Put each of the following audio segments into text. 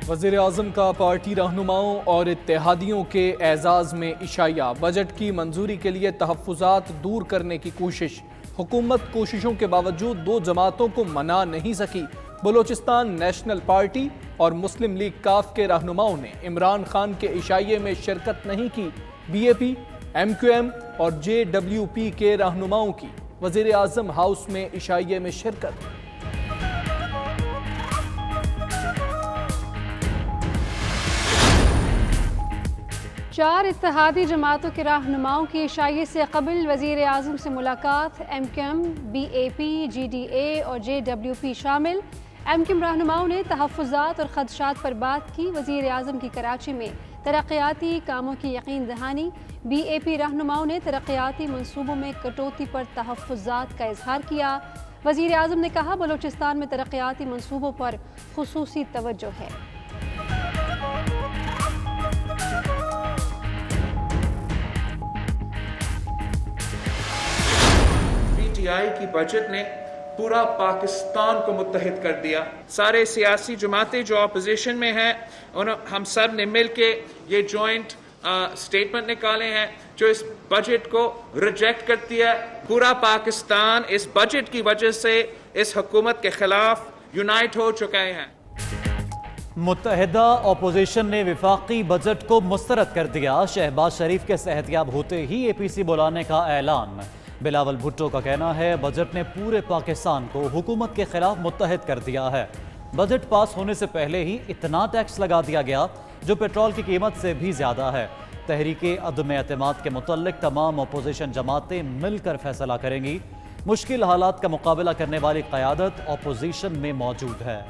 وزیر اعظم کا پارٹی رہنماؤں اور اتحادیوں کے اعزاز میں عشائیہ، بجٹ کی منظوری کے لیے تحفظات دور کرنے کی کوشش۔ حکومت کوششوں کے باوجود دو جماعتوں کو منا نہیں سکی۔ بلوچستان نیشنل پارٹی اور مسلم لیگ کاف کے رہنماؤں نے عمران خان کے عشائیے میں شرکت نہیں کی۔ B A P, M Q M اور جے ڈبلیو پی کے رہنماؤں کی وزیر اعظم ہاؤس میں عشائیے میں شرکت۔ چار اتحادی جماعتوں کے رہنماؤں کی عشائیے سے قبل وزیر اعظم سے ملاقات۔ M Q M, B A P, G D A اور جے ڈبلیو پی شامل۔ ایم کیو ایم رہنماؤں نے تحفظات اور خدشات پر بات کی۔ وزیر اعظم کی کراچی میں ترقیاتی کاموں کی یقین دہانی۔ بی اے پی رہنماؤں نے ترقیاتی منصوبوں میں کٹوتی پر تحفظات کا اظہار کیا۔ وزیر اعظم نے کہا، بلوچستان میں ترقیاتی منصوبوں پر خصوصی توجہ ہے۔ پی ٹی آئی کی بجٹ نے پورا پاکستان کو متحد کر دیا۔ سارے سیاسی جماعتیں جو اپوزیشن میں ہیں، ہم سب نے مل کے یہ جوائنٹ سٹیٹمنٹ نکالے ہیں جو اس بجٹ کو ریجیکٹ کرتی ہے۔ پورا پاکستان اس بجٹ کی وجہ سے اس حکومت کے خلاف یونائٹ ہو چکے ہیں۔ متحدہ اپوزیشن نے وفاقی بجٹ کو مسترد کر دیا۔ شہباز شریف کے صحتیاب ہوتے ہی اے پی سی بلانے کا اعلان۔ بلاول بھٹو کا کہنا ہے، بجٹ نے پورے پاکستان کو حکومت کے خلاف متحد کر دیا ہے۔ بجٹ پاس ہونے سے پہلے ہی اتنا ٹیکس لگا دیا گیا جو پیٹرول کی قیمت سے بھی زیادہ ہے۔ تحریک عدم اعتماد کے متعلق تمام اپوزیشن جماعتیں مل کر فیصلہ کریں گی۔ مشکل حالات کا مقابلہ کرنے والی قیادت اپوزیشن میں موجود ہے۔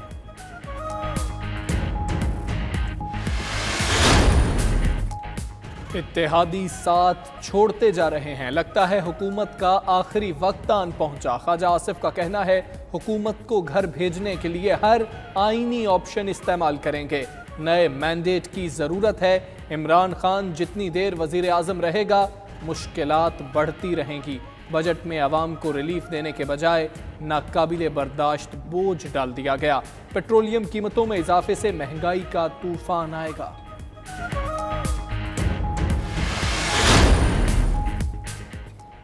اتحادی ساتھ چھوڑتے جا رہے ہیں، لگتا ہے حکومت کا آخری وقت آن پہنچا۔ خواجہ آصف کا کہنا ہے، حکومت کو گھر بھیجنے کے لیے ہر آئینی آپشن استعمال کریں گے۔ نئے مینڈیٹ کی ضرورت ہے۔ عمران خان جتنی دیر وزیر اعظم رہے گا، مشکلات بڑھتی رہیں گی۔ بجٹ میں عوام کو ریلیف دینے کے بجائے ناقابل برداشت بوجھ ڈال دیا گیا۔ پیٹرولیم قیمتوں میں اضافے سے مہنگائی کا طوفان آئے گا۔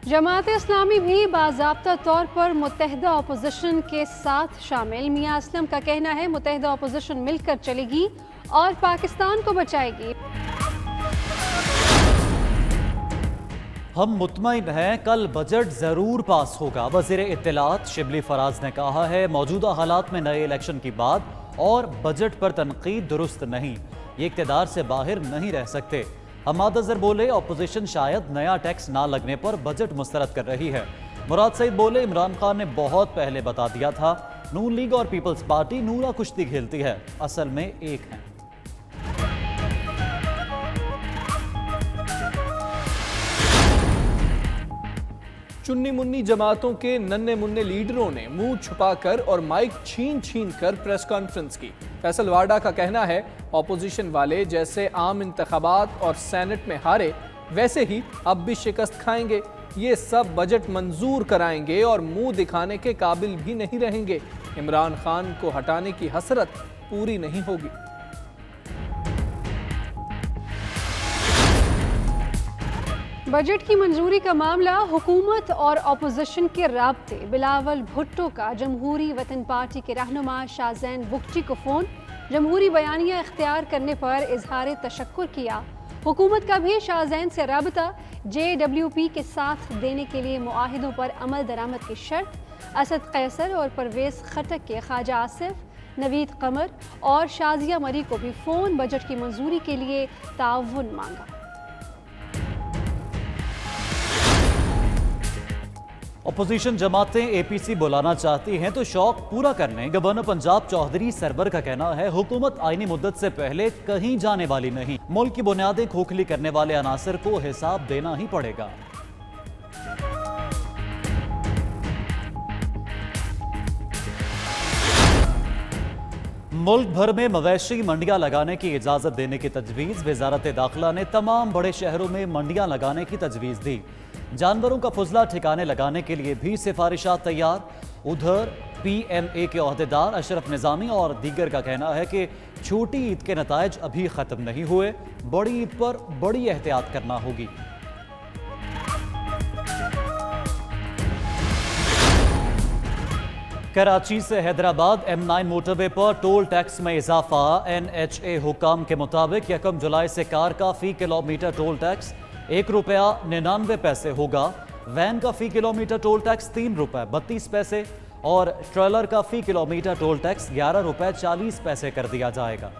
جماعت اسلامی بھی باضابطہ طور پر متحدہ اپوزیشن کے ساتھ شامل۔ میاں اسلم کا کہنا ہے، متحدہ اپوزیشن مل کر چلے گی اور پاکستان کو بچائے گی۔ ہم مطمئن ہیں کل بجٹ ضرور پاس ہوگا۔ وزیر اطلاعات شبلی فراز نے کہا ہے، موجودہ حالات میں نئے الیکشن کی بات اور بجٹ پر تنقید درست نہیں، یہ اقتدار سے باہر نہیں رہ سکتے۔ حماد اظہر بولے، اپوزیشن شاید نیا ٹیکس نہ لگنے پر بجٹ مسترد کر رہی ہے۔ مراد سعید بولے، عمران خان نے بہت پہلے بتا دیا تھا، نون لیگ اور پیپلز پارٹی نورا کشتی کھیلتی ہے، اصل میں ایک ہیں۔ چنی منی جماعتوں کے ننھے منھے لیڈروں نے منہ چھپا کر اور مائک چھین چھین کر پریس کانفرنس کی۔ فیصل واڈا کا کہنا ہے، اپوزیشن والے جیسے عام انتخابات اور سینٹ میں ہارے، ویسے ہی اب بھی شکست کھائیں گے۔ یہ سب بجٹ منظور کرائیں گے اور منہ دکھانے کے قابل بھی نہیں رہیں گے۔ عمران خان کو ہٹانے کی حسرت پوری نہیں ہوگی۔ بجٹ کی منظوری کا معاملہ حکومت اور اپوزیشن کے رابطے۔ بلاول بھٹو کا جمہوری وطن پارٹی کے رہنما شاہ زین بگٹی کو فون۔ جمہوری بیانیہ اختیار کرنے پر اظہار تشکر کیا۔ حکومت کا بھی شاہ زین سے رابطہ۔ جے ڈبلیو پی کے ساتھ دینے کے لیے معاہدوں پر عمل درآمد کی شرط۔ اسد قیصر اور پرویز خٹک کے خواجہ آصف، نوید قمر اور شازیہ مری کو بھی فون، بجٹ کی منظوری کے لیے تعاون مانگا۔ اپوزیشن جماعتیں اے پی سی بلانا چاہتی ہیں تو شوق پورا کرنے۔ گورنر پنجاب چودھری سرور کا کہنا ہے، حکومت آئینی مدت سے پہلے کہیں جانے والی نہیں، ملک کی بنیادیں کھوکھلی کرنے والے عناصر کو حساب دینا ہی پڑے گا۔ ملک بھر میں مویشی منڈیاں لگانے کی اجازت دینے کی تجویز۔ وزارت داخلہ نے تمام بڑے شہروں میں منڈیاں لگانے کی تجویز دی۔ جانوروں کا فضلہ ٹھکانے لگانے کے لیے بھی سفارشات تیار۔ ادھر PMA کے عہدیدار اشرف نظامی اور دیگر کا کہنا ہے کہ چھوٹی عید کے نتائج ابھی ختم نہیں ہوئے، بڑی عید پر بڑی احتیاط کرنا ہوگی۔ کراچی سے حیدرآباد M9 موٹر وے پر ٹول ٹیکس میں اضافہ۔ NHA حکام کے مطابق 1 جولائی سے کار کا فی کلومیٹر ٹول ٹیکس ₹1.99 ہوگا، وین کا فی کلومیٹر ٹول ٹیکس ₹3.32 اور ٹریلر کا فی کلومیٹر ٹول ٹیکس ₹11.40 کر دیا جائے گا۔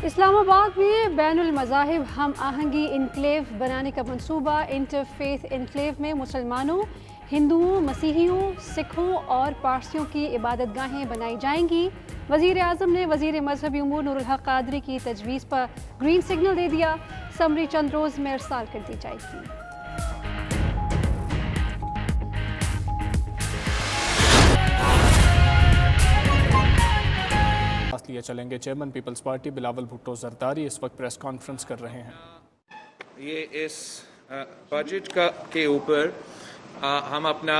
اسلام آباد میں بین المذاہب ہم آہنگی انکلیو بنانے کا منصوبہ۔ انٹرفیتھ انکلیو میں مسلمانوں، ہندوؤں، مسیحیوں، سکھوں اور پارسیوں کی عبادت گاہیں بنائی جائیں گی۔ وزیر اعظم نے وزیر مذہبی امور نور الحق قادری کی تجویز پر گرین سگنل دے دیا، سمری چند روز میں ارسال کر دی جائے گی۔ لیے چلیں گے chairman Peoples Party Bilawal Bhutto Zardari اس وقت پریس کانفرنس کر رہے ہیں۔ یہ اس بجٹ کے اوپر ہم اپنا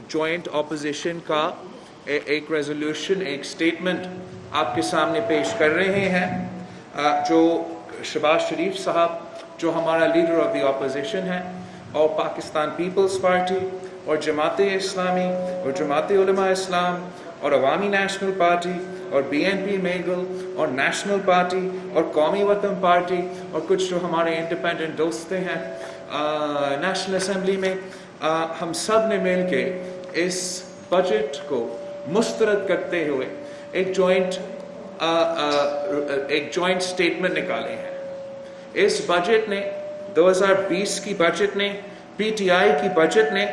جوائنٹ اپوزیشن کا ایک ریزولوشن، ایک سٹیٹمنٹ آپ کے سامنے پیش کر رہے ہیں، جو شہباز شریف صاحب جو ہمارا لیڈر آف دی اپوزیشن ہے، اور پاکستان پیپلز پارٹی اور جماعت اسلامی اور جماعت علماء اسلام اور عوامی نیشنل پارٹی اور BNP میگل اور نیشنل پارٹی اور قومی وطن پارٹی اور کچھ جو ہمارے انڈیپینڈنٹ دوست ہیں نیشنل اسمبلی میں، ہم سب نے مل کے اس بجٹ کو مسترد کرتے ہوئے ایک جوائنٹ سٹیٹمنٹ نکالے ہیں۔ اس بجٹ نے 2020 کی بجٹ نے، PTI کی بجٹ نے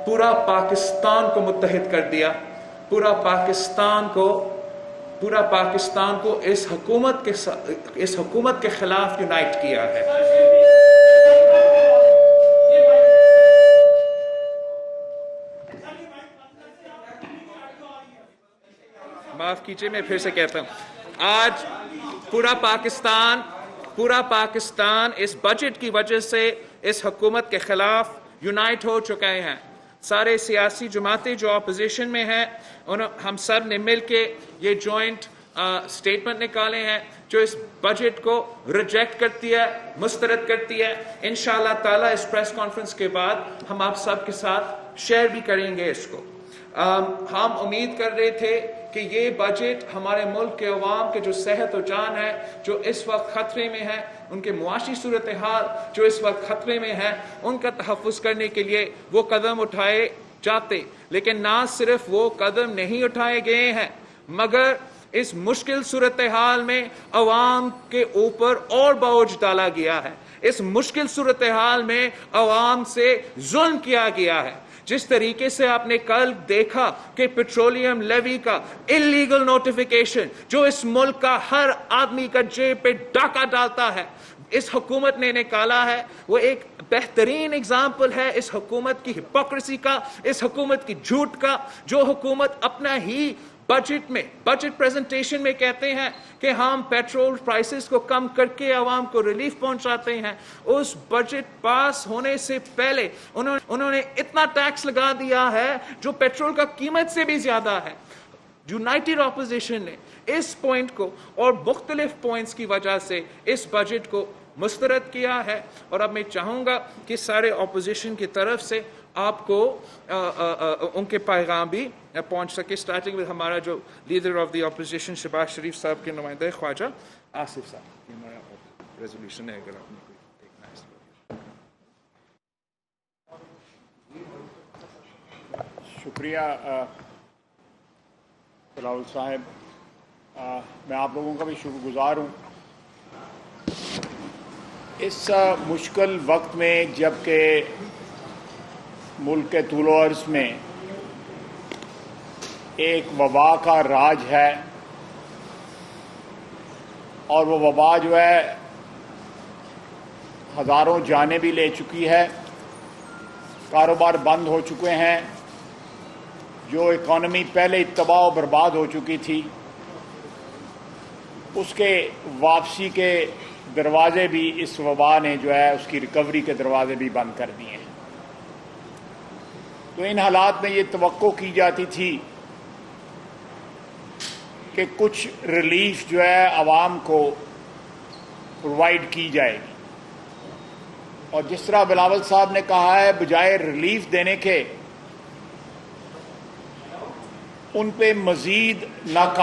پورا پاکستان کو متحد کر دیا، پورا پاکستان کو اس حکومت کے خلاف یونائٹ کیا ہے۔ معاف کیجئے، میں پھر سے کہتا ہوں، آج پورا پاکستان اس بجٹ کی وجہ سے اس حکومت کے خلاف یونائٹ ہو چکے ہیں۔ سارے سیاسی جماعتیں جو اپوزیشن میں ہیں، ہم سب نے مل کے یہ جوائنٹ سٹیٹمنٹ نکالے ہیں جو اس بجٹ کو ریجیکٹ کرتی ہے، مسترد کرتی ہے۔ انشاءاللہ تعالی اس پریس کانفرنس کے بعد ہم آپ سب کے ساتھ شیئر بھی کریں گے اس کو۔ ہم امید کر رہے تھے کہ یہ بجٹ ہمارے ملک کے عوام کے جو صحت و جان ہے، جو اس وقت خطرے میں ہے، ان کے معاشی صورتحال جو اس وقت خطرے میں ہے، ان کا تحفظ کرنے کے لیے وہ قدم اٹھائے جاتے، لیکن نہ صرف وہ قدم نہیں اٹھائے گئے ہیں، مگر اس مشکل صورتحال میں عوام کے اوپر اور بوجھ ڈالا گیا ہے۔ اس مشکل صورتحال میں عوام سے ظلم کیا گیا ہے۔ جس طریقے سے آپ نے کل دیکھا کہ پیٹرولیم لیوی کا انلیگل نوٹیفیکیشن جو اس ملک کا ہر آدمی کا جیب پہ ڈاکہ ڈالتا ہے، اس حکومت نے نکالا ہے، وہ ایک بہترین اگزامپل ہے اس حکومت کی ہپوکریسی کا، اس حکومت کی جھوٹ کا، جو حکومت اپنا ہی بجٹ پریزنٹیشن میں کہتے ہیں کہ ہم پیٹرول پرائسز کو کم کر کے عوام کو ریلیف پہنچاتے ہیں۔ اس بجٹ پاس ہونے سے پہلے انہوں نے اتنا ٹیکس لگا دیا ہے جو پیٹرول کا قیمت سے بھی زیادہ ہے۔ یونائٹڈ اپوزیشن نے اس پوائنٹ کو اور مختلف پوائنٹس کی وجہ سے اس بجٹ کو مسترد کیا ہے، اور اب میں چاہوں گا کہ سارے اپوزیشن کی طرف سے آپ کو ان کے پیغام بھی پہنچ سکے، سٹارٹنگ with ہمارا جو leader of the opposition Shehbaz Sharif صاحب کے نمائندہ خواجہ آصف صاحب۔ ہمارا ریزولوشن ہے، اگر آپ نے کوئی دیکھنا ہے۔ شکریہ بلاول صاحب، میں آپ لوگوں کا بھی شکر گزار ہوں۔ اس مشکل وقت میں جب کہ ملک کے طول و عرض میں ایک وبا کا راج ہے، اور وہ وبا جو ہے ہزاروں جانیں بھی لے چکی ہے، کاروبار بند ہو چکے ہیں، جو اکانومی پہلے تباہ و برباد ہو چکی تھی اس کے واپسی کے دروازے بھی اس وبا نے جو ہے اس کی ریکوری کے دروازے بھی بند کر دیے ہیں. تو ان حالات میں یہ توقع کی جاتی تھی کہ کچھ ریلیف جو ہے عوام کو پرووائڈ کی جائے گی، اور جس طرح بلاول صاحب نے کہا ہے بجائے ریلیف دینے کے ان پہ مزید ناکام